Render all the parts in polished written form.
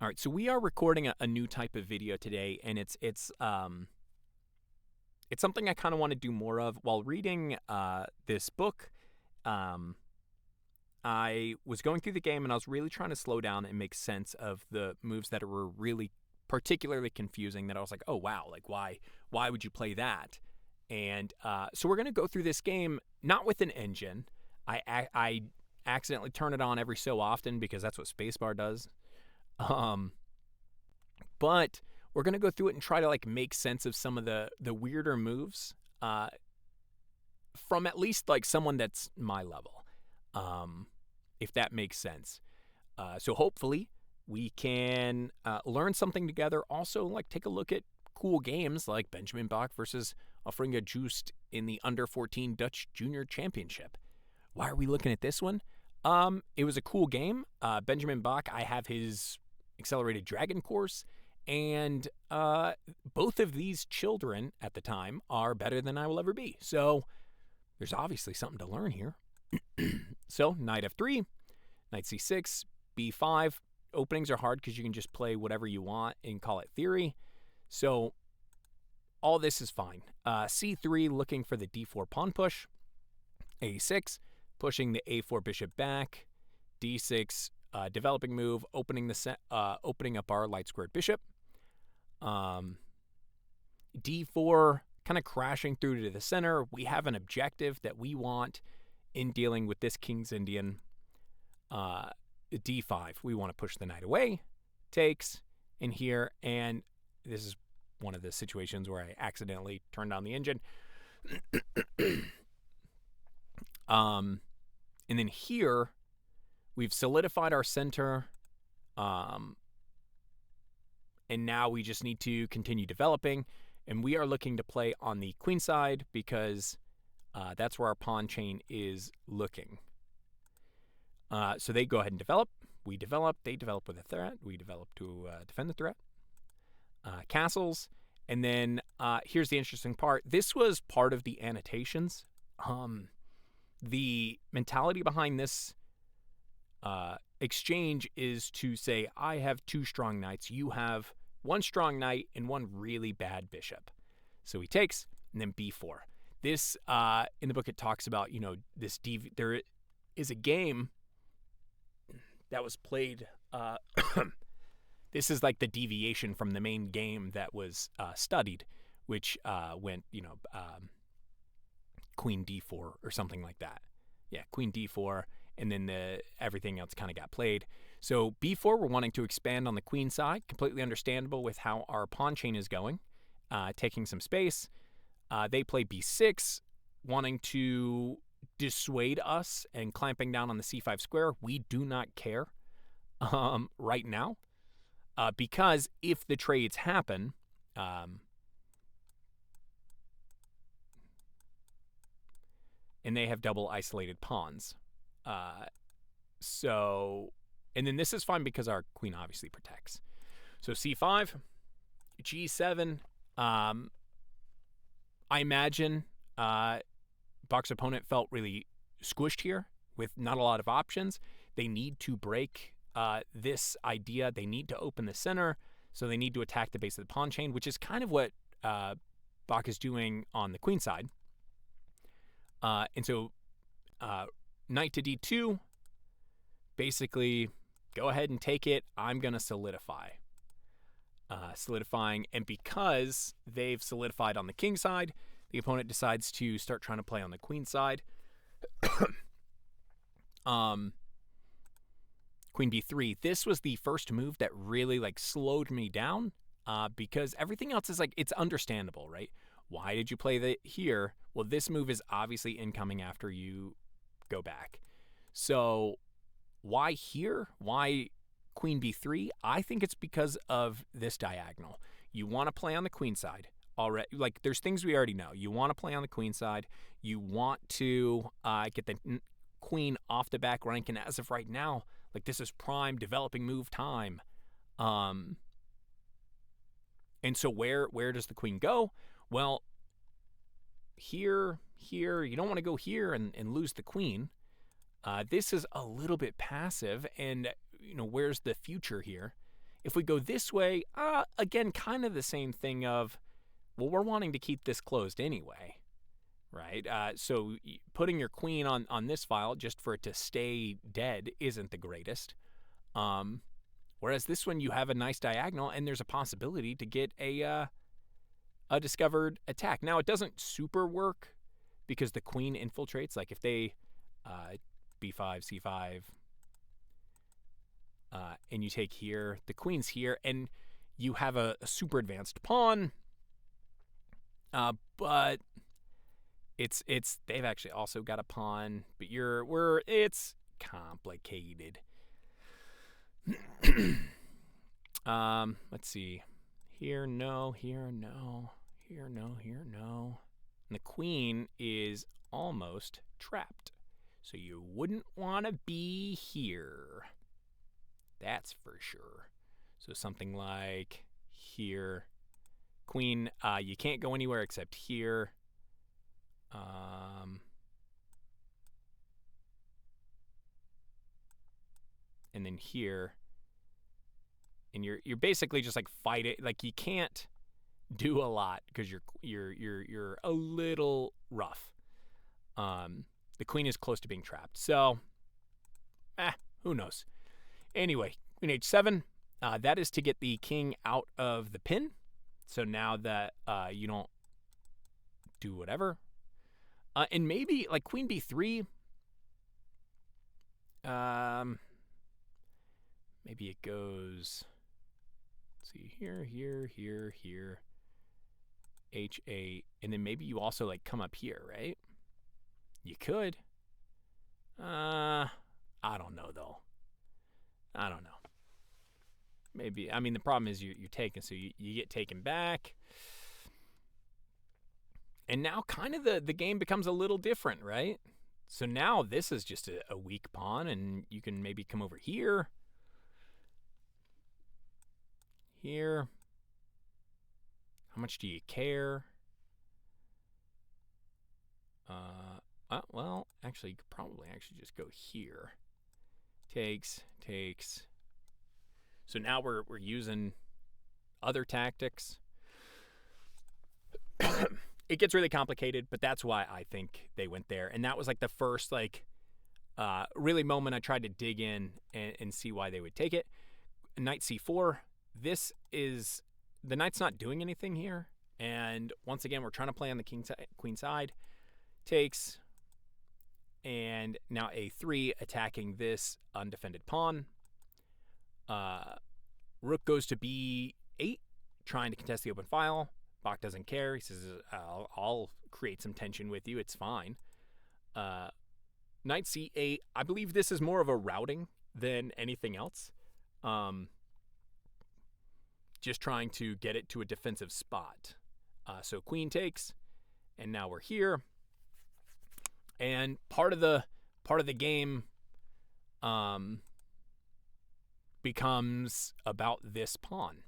All right, so we are recording a new type of video today, and it's something I kind of want to do more of. While reading this book, um, I was going through the game, and I was really trying to slow down and make sense of the moves that were really particularly confusing. That I was like, oh wow, like why would you play that? And so we're gonna go through this game not with an engine. I accidentally turn it on every so often because that's what Spacebar does. Um, but we're gonna go through it and try to like make sense of some of the weirder moves from at least like someone that's my level, um, if that makes sense. So hopefully we can learn something together. Also, like take a look at cool games like Benjamin Bach versus Alfringa Joost in the Under 14 Dutch Junior Championship. Why are we looking at this one? It was a cool game. Benjamin Bach, I have his accelerated dragon course, and both of these children at the time are better than I will ever be. So there's obviously something to learn here. So knight f3, knight c6, b5. Openings are hard because you can just play whatever you want and call it theory. So all this is fine. c3, looking for the d4 pawn push. a6, pushing the a4 bishop back. d6, developing move, opening up our light squared bishop. d4, kind of crashing through to the center. We have an objective that we want in dealing with this King's Indian. d5, we want to push the knight away. Takes in here, and this is one of the situations where I accidentally turned on the engine. And then here, we've solidified our center, and now we just need to continue developing. And we are looking to play on the queen side because that's where our pawn chain is looking. So they go ahead and develop. We develop. They develop with a threat. We develop to defend the threat. Castles. And then here's the interesting part. This was part of the annotations. The mentality behind this exchange is to say, I have two strong knights. You have one strong knight and one really bad bishop. So he takes, and then b4. This, in the book, it talks about, this there is a game that was played. This is like the deviation from the main game that was studied, which went, queen d4 or something like that. Yeah, queen d4, and then everything else kind of got played. So b4, we're wanting to expand on the queen side. Completely understandable with how our pawn chain is going, taking some space. They play b6, wanting to dissuade us and clamping down on the c5 square. We do not care right now because if the trades happen, and they have double isolated pawns. And then this is fine because our queen obviously protects. So c5, g7. I imagine Bach's opponent felt really squished here with not a lot of options. They need to break this idea. They need to open the center, so they need to attack the base of the pawn chain, which is kind of what Bach is doing on the queen side. And so knight to d2, basically go ahead and take it. I'm going to solidify. Solidifying, and because they've solidified on the king side, the opponent decides to start trying to play on the queen side. Queen b3. This was the first move that really slowed me down because everything else is it's understandable, right? Why did you play that here? Well, this move is obviously incoming after you go back. So why here? Why queen b3? I think it's because of this diagonal. You want to play on the queen side already. There's things we already know. You want to play on the queen side. You want to get the queen off the back rank. And as of right now, this is prime developing move time. And so where does the queen go? Well, here, you don't want to go here and lose the queen. This is a little bit passive, and where's the future here? If we go this way, again, kind of the same thing of, well, we're wanting to keep this closed anyway, right? So putting your queen on this file just for it to stay dead isn't the greatest. Whereas this one, you have a nice diagonal, and there's a possibility to get a discovered attack. Now, it doesn't super work because the queen infiltrates. Like if they b5, c5, and you take here, the queen's here, and you have a super advanced pawn. But it's they've actually also got a pawn, but it's complicated. Let's see. Here, no. Here, no. Here, no. Here, no. And the queen is almost trapped. So you wouldn't want to be here. That's for sure. So something like here. Queen, you can't go anywhere except here. And then here. And you're basically just like fight it. Like you can't do a lot because you're a little rough. The queen is close to being trapped. So, who knows? Anyway, queen h7. That is to get the king out of the pin. So now that you don't do whatever. And maybe like queen b3. Maybe it goes, let's see, here, h8, and then maybe you also like come up here, right? You could. I don't know though. I don't know. Maybe. I mean, the problem is you're taken, so you get taken back. And now kind of the game becomes a little different, right? So now this is just a weak pawn, and you can maybe come over here. Here. How much do you care? Well, actually, you could probably actually just go here. Takes. So now we're using other tactics. It gets really complicated, but that's why I think they went there. And that was like the first really moment I tried to dig in and see why they would take it. Knight c4. This is, the knight's not doing anything here. And once again, we're trying to play on the queen side. Takes. And now a3 attacking this undefended pawn. Rook goes to b8, trying to contest the open file. Bach doesn't care. He says, I'll create some tension with you. It's fine. Knight c8. I believe this is more of a routing than anything else. Just trying to get it to a defensive spot. So queen takes, and now we're here. And part of the game becomes about this pawn.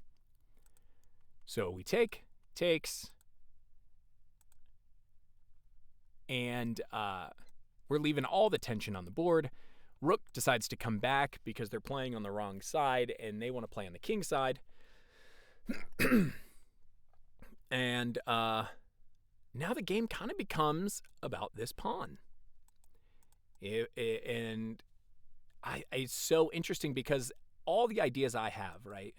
So we takes, and we're leaving all the tension on the board. Rook decides to come back because they're playing on the wrong side, and they want to play on the king side. And now the game kind of becomes about this pawn. And it's so interesting because all the ideas I have, right?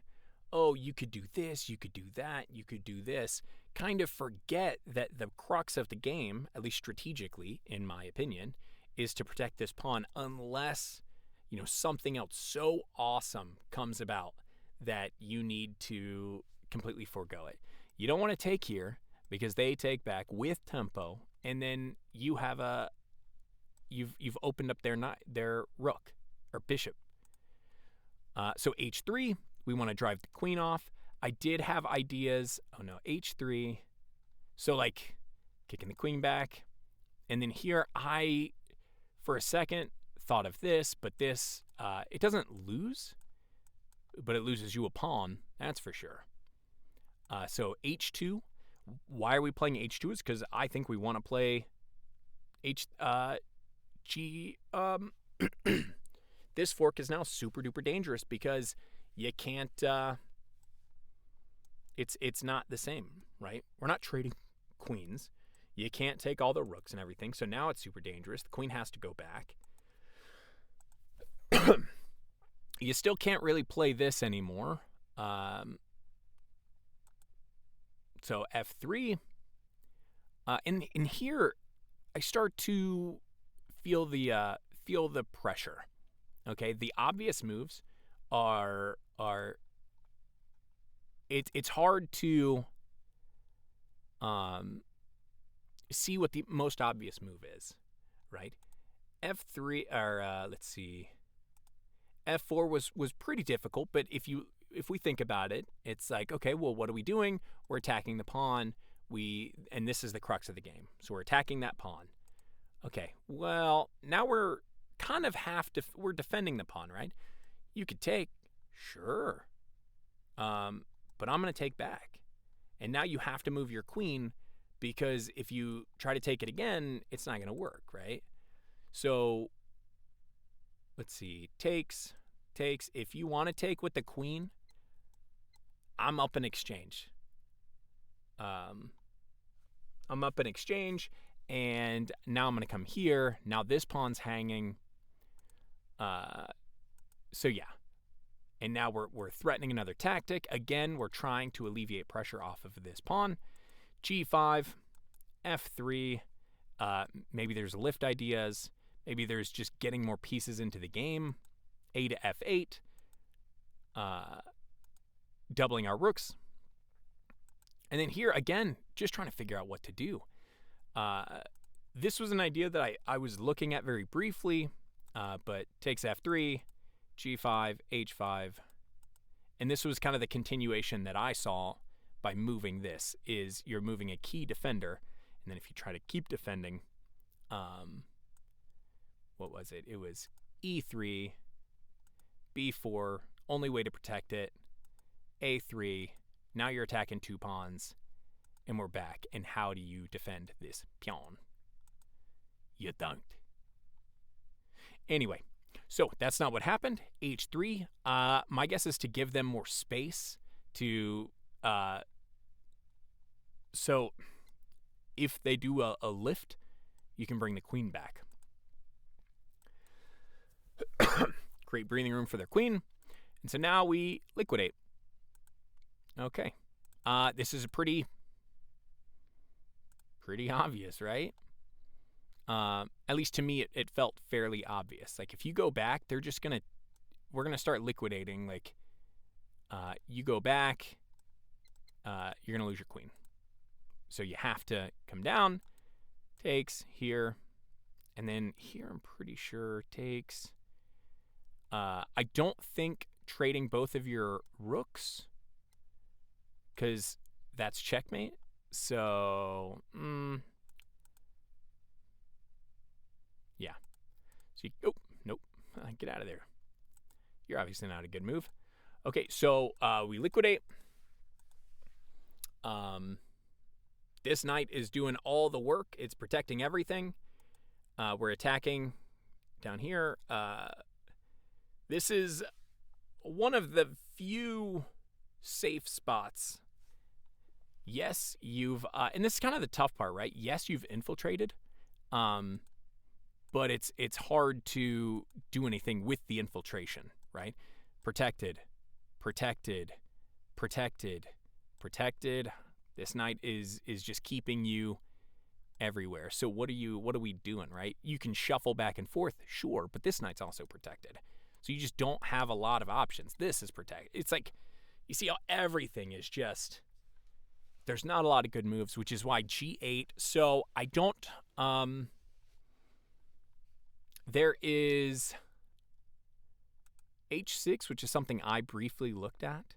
Oh, you could do this, you could do that, you could do this, kind of forget that the crux of the game, at least strategically, in my opinion, is to protect this pawn unless, something else so awesome comes about that you need to completely forego it. You don't want to take here because they take back with tempo, and then you have you've opened up their rook or bishop. So h3, we want to drive the queen off. I did have ideas. Oh no, h3. So like kicking the queen back, and then here I, for a second, thought of this, but this it doesn't lose, but it loses you a pawn. That's for sure. So h2. Why are we playing h2? Is because I think we want to play G. This fork is now super duper dangerous because you can't. It's not the same, right? We're not trading queens. You can't take all the rooks and everything. So now it's super dangerous. The queen has to go back. You still can't really play this anymore. So f3. In here, I start to feel the pressure. Okay, the obvious moves are it's hard to see what the most obvious move is, right? F3 or let's see, F4 was pretty difficult, but if we think about it, it's like, okay, well, what are we doing? We're attacking the pawn. And this is the crux of the game. So we're attacking that pawn. Okay, well, now we're kind of we're defending the pawn, right? You could take, sure, but I'm going to take back. And now you have to move your queen, because if you try to take it again, it's not going to work, right? So let's see, takes. If you want to take with the queen, I'm up in exchange. I'm up in exchange, and now I'm going to come here. Now this pawn's hanging. So yeah. And now we're threatening another tactic. Again, we're trying to alleviate pressure off of this pawn. G5, F3. Maybe there's lift ideas. Maybe there's just getting more pieces into the game. A to F8. Doubling our rooks. And then here, again, just trying to figure out what to do. This was an idea that I was looking at very briefly, but takes F3, G5, H5. And this was kind of the continuation that I saw by moving this, is you're moving a key defender, and then if you try to keep defending, what was it? It was E3, B4, only way to protect it, A3, now you're attacking two pawns, and we're back. And how do you defend this pawn? You don't. Anyway, so that's not what happened. H3. My guess is to give them more space to. So if they do a lift, you can bring the queen back. Create breathing room for their queen. And so now we liquidate. Okay. This is a pretty obvious, right? At least to me, it felt fairly obvious. Like, if you go back, we're going to start liquidating. Like, you go back, you're going to lose your queen. So you have to come down, takes here, and then here I'm pretty sure takes. I don't think trading both of your rooks, because that's checkmate. So, yeah. So oh, nope. Get out of there. You're obviously not a good move. Okay, so we liquidate. This knight is doing all the work. It's protecting everything. We're attacking down here. This is one of the few safe spots. Yes, you've and this is kind of the tough part, right? Yes, you've infiltrated, but it's hard to do anything with the infiltration, right? Protected, protected, protected, protected. This knight is just keeping you everywhere. So what are we doing, right? You can shuffle back and forth, sure, but this knight's also protected. So you just don't have a lot of options. This is protected. It's like, you see how everything is just, there's not a lot of good moves, which is why G8. So I don't, there is H6, which is something I briefly looked at,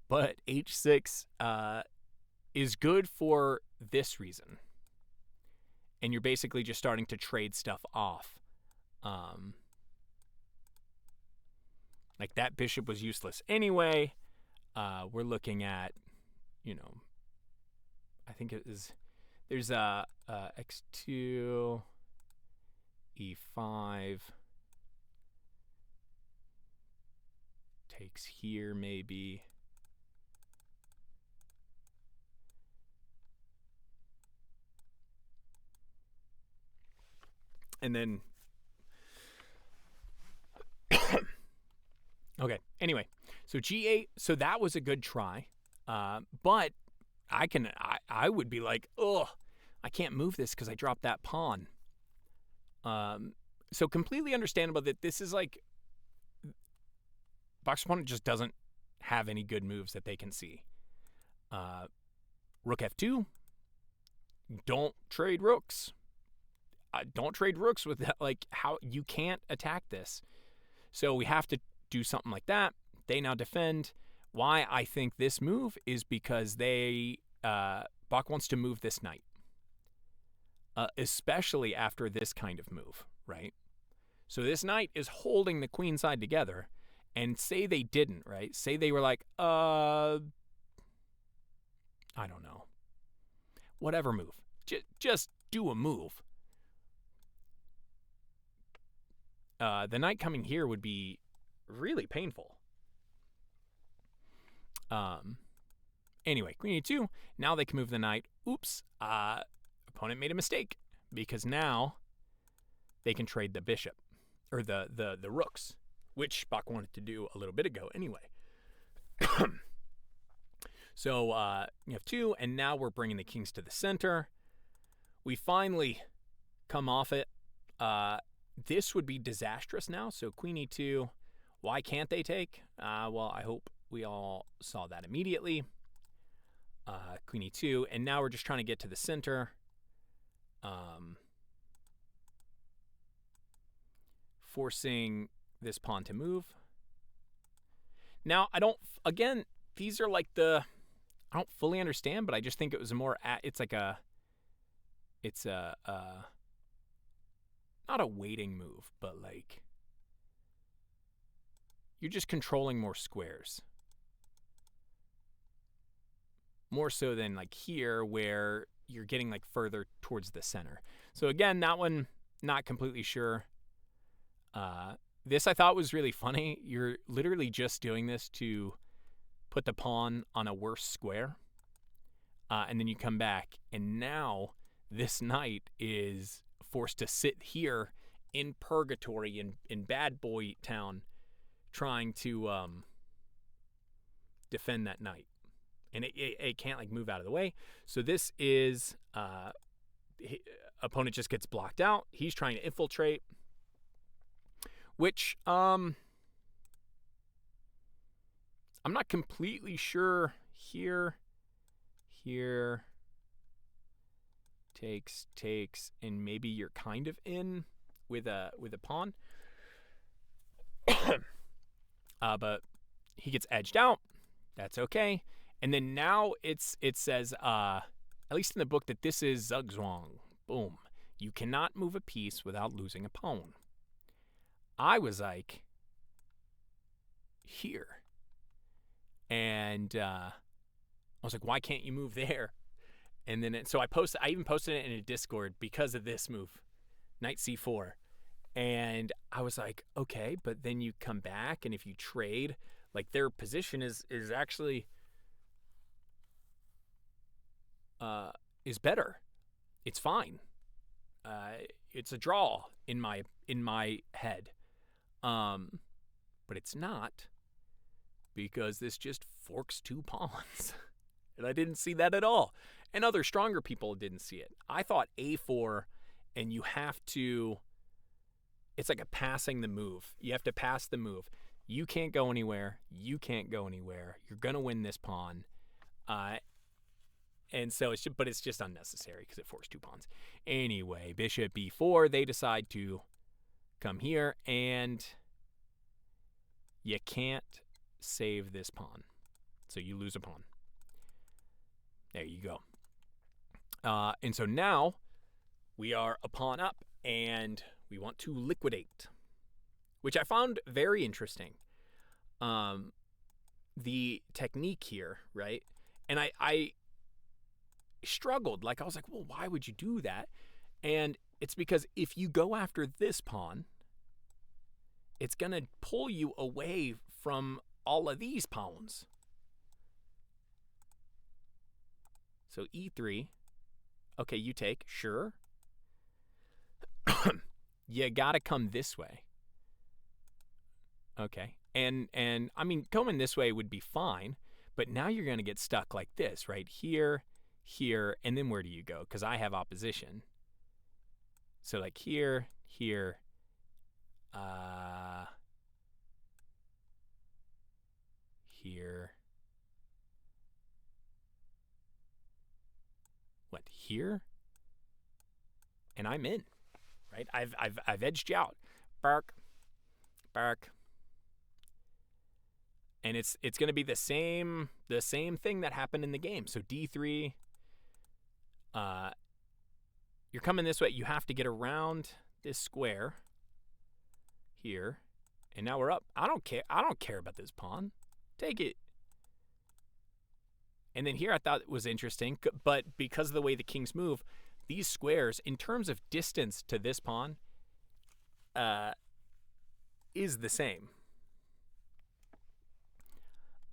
but H6 is good for this reason. And you're basically just starting to trade stuff off. Like, that bishop was useless anyway. We're looking at, I think it is, there's a x2, e5, Takes here, maybe. And then... Okay, anyway. So G8, so that was a good try. But I would be like, ugh, I can't move this because I dropped that pawn. So completely understandable that this is like... Black's opponent just doesn't have any good moves that they can see. Rook F2. Don't trade rooks. Don't trade rooks with that. Like, how you can't attack this. So we have to do something like that. They now defend. Why I think this move is because Bach wants to move this knight. Especially after this kind of move, right? So this knight is holding the queen side together. And say they didn't, right? Say they were like, I don't know. Whatever move. Just do a move. The knight coming here would be really painful. Anyway, queen e2. Now they can move the knight. Oops. Opponent made a mistake. Because now they can trade the bishop. Or the rooks. Which Bach wanted to do a little bit ago anyway. So you have 2, and now we're bringing the kings to the center. We finally come off it. This would be disastrous now. So queen e2. Why can't they take? Well, I hope we all saw that immediately. Queen e2, and now we're just trying to get to the center. Forcing this pawn to move. Now, I don't, again, these are like I don't fully understand, but I just think it was a more, it's not a waiting move, but like, you're just controlling more squares. More so than like here, where you're getting like further towards the center. So again, that one, not completely sure. This I thought was really funny. You're literally just doing this to put the pawn on a worse square. And then you come back, and now this knight is forced to sit here in purgatory in Bad Boy Town trying to defend that knight. And it can't like move out of the way. So this is opponent just gets blocked out. He's trying to infiltrate. Which, I'm not completely sure here. Here. Takes, and maybe you're kind of in with a pawn. But he gets edged out. That's okay. And then now it says, at least in the book, that this is zugzwang. Boom. You cannot move a piece without losing a pawn. I was like, here. And I was like, why can't you move there? And then so I even posted it in a Discord because of this move, knight c4. And I was like, okay, but then you come back, and if you trade, like their position is actually is better. It's fine. It's a draw in my head. But it's not, because this just forks 2 pawns. And I didn't see that at all. And other stronger people didn't see it. I thought a4, and you have to, it's like a passing the move. You have to pass the move. You can't go anywhere. You can't go anywhere. You're going to win this pawn. And so it's just unnecessary because it forced 2 pawns. Anyway, bishop b4, they decide to come here, and you can't save this pawn. So you lose a pawn. There you go. And so now we are a pawn up, and we want to liquidate, which I found very interesting. The technique here, right? And I struggled. Like, I was like, well, why would you do that? And it's because if you go after this pawn, it's going to pull you away from all of these pawns. So e3. Okay, you take. Sure. You gotta come this way. Okay. And I mean, coming this way would be fine, but now you're going to get stuck like this, right? Here, here, and then where do you go? Because I have opposition. So like here, here, here. What, here? And I'm in, right? I've edged you out. Bark, bark. And it's going to be the same thing that happened in the game. So d3, you're coming this way. You have to get around this square here, and now we're up. I don't care about this pawn. Take it. And then here I thought it was interesting, but because of the way the kings move, these squares, in terms of distance to this pawn, is the same.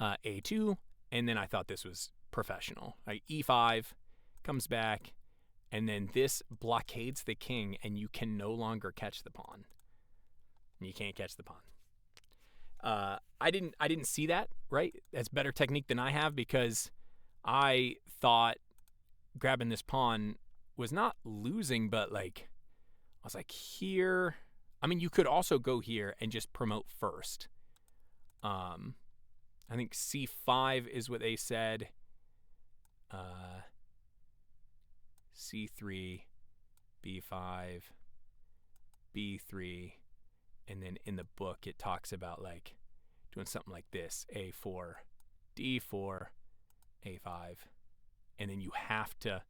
A2, and then I thought this was professional. Right? E5 comes back, and then this blockades the king, and you can no longer catch the pawn. You can't catch the pawn. I didn't see that, right? That's better technique than I have, because I thought grabbing this pawn was not losing, but like I was like here. I mean, you could also go here and just promote first. I think c5 is what they said. C3, b5, b3, and then in the book it talks about like doing something like this: a4, d4, a5, and then you have to.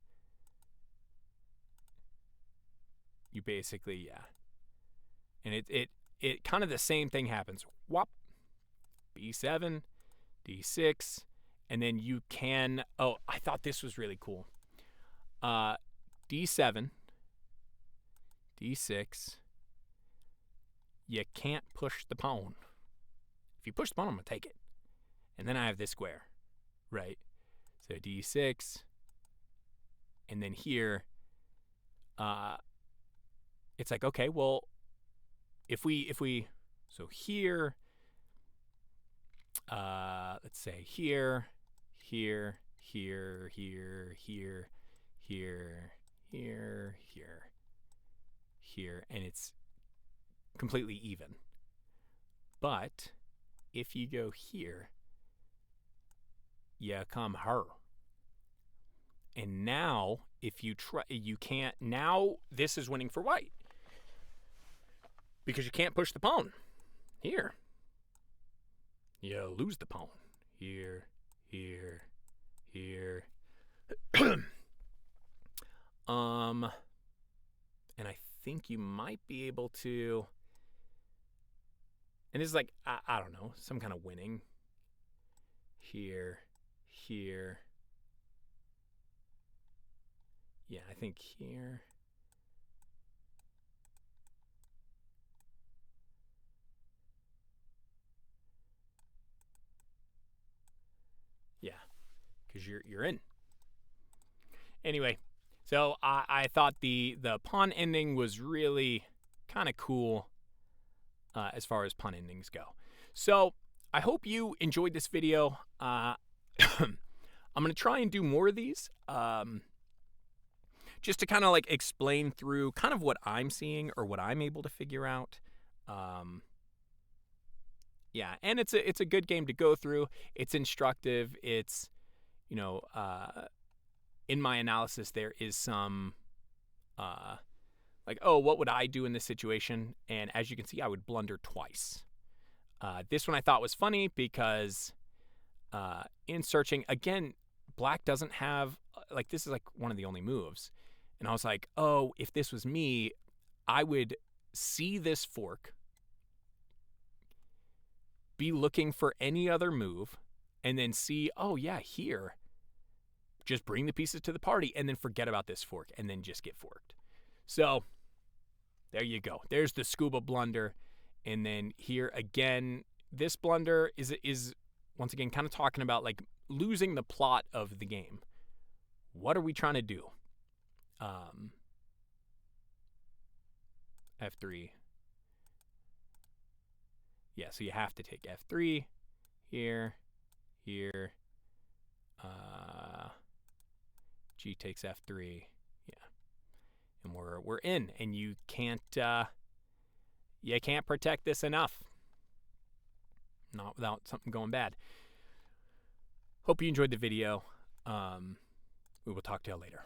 You basically, yeah. And it kind of the same thing happens. Whop, b7, d6, and then you can, oh, I thought this was really cool. D7, d6, you can't push the pawn. If you push the pawn, I'm going to take it. And then I have this square, right? So d6, and then here, it's like, okay, well, if we, so here, let's say here, here, here, here, here, here, here, here, here, and it's completely even. But if you go here, you come her. And now, if you try, you can't, now this is winning for white. Because you can't push the pawn. Here. You lose the pawn. Here, here, here. And I think you might be able to, and this is like, I don't know, some kind of winning. Here, here. Yeah, I think here. Yeah, because you're in. Anyway, so I thought the pawn ending was really kind of cool as far as pawn endings go. So I hope you enjoyed this video. I'm going to try and do more of these just to kind of like explain through kind of what I'm seeing or what I'm able to figure out. Yeah, and it's a good game to go through. It's instructive. It's, you know, in my analysis there is some like, oh, what would I do in this situation? And as you can see, I would blunder twice. This one I thought was funny because in searching, again, black doesn't have, like, this is like one of the only moves. And I was like, oh, if this was me, I would see this fork, be looking for any other move, and then see, oh, yeah, here. Just bring the pieces to the party and then forget about this fork and then just get forked. So there you go. There's the scuba blunder. And then here again, this blunder is once again kind of talking about like losing the plot of the game. What are we trying to do? F3. Yeah, so you have to take F3 here, here. G takes F3. Yeah, and we're in, and you can't protect this enough. Not without something going bad. Hope you enjoyed the video. We will talk to you later.